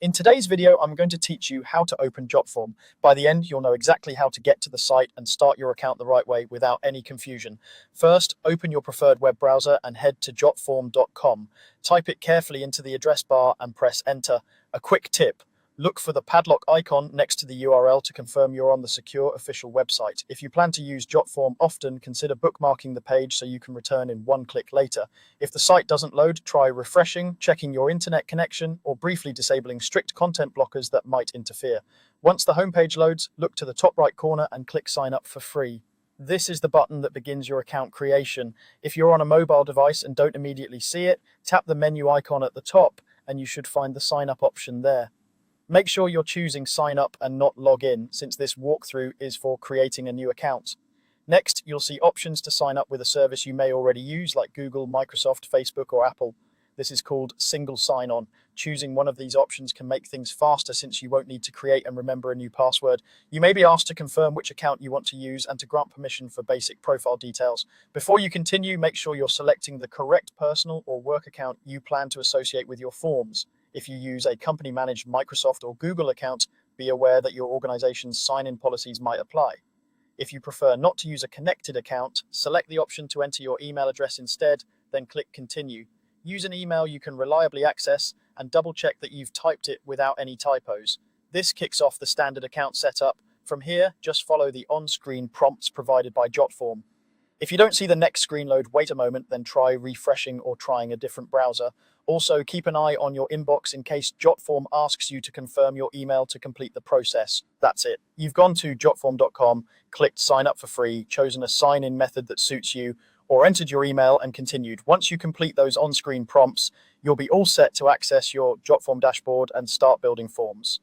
In today's video, I'm going to teach you how to open Jotform. By the end, you'll know exactly how to get to the site and start your account the right way without any confusion. First, open your preferred web browser and head to jotform.com. Type it carefully into the address bar and press enter. A quick tip: look for the padlock icon next to the URL to confirm you're on the secure official website. If you plan to use Jotform often, consider bookmarking the page so you can return in one click later. If the site doesn't load, try refreshing, checking your internet connection, or briefly disabling strict content blockers that might interfere. Once the homepage loads, look to the top right corner and click sign up for free. This is the button that begins your account creation. If you're on a mobile device and don't immediately see it, tap the menu icon at the top and you should find the sign up option there. Make sure you're choosing sign up and not log in, since this walkthrough is for creating a new account. Next, you'll see options to sign up with a service you may already use, like Google, Microsoft, Facebook, or Apple. This is called single sign-on. Choosing one of these options can make things faster, since you won't need to create and remember a new password. You may be asked to confirm which account you want to use and to grant permission for basic profile details. Before you continue, make sure you're selecting the correct personal or work account you plan to associate with your forms. If you use a company-managed Microsoft or Google account, be aware that your organization's sign-in policies might apply. If you prefer not to use a connected account, select the option to enter your email address instead, then click Continue. Use an email you can reliably access and double-check that you've typed it without any typos. This kicks off the standard account setup. From here, just follow the on-screen prompts provided by Jotform. If you don't see the next screen load, wait a moment, then try refreshing or trying a different browser. Also, keep an eye on your inbox in case Jotform asks you to confirm your email to complete the process. That's it. You've gone to jotform.com, clicked sign up for free, chosen a sign-in method that suits you, or entered your email and continued. Once you complete those on-screen prompts, you'll be all set to access your Jotform dashboard and start building forms.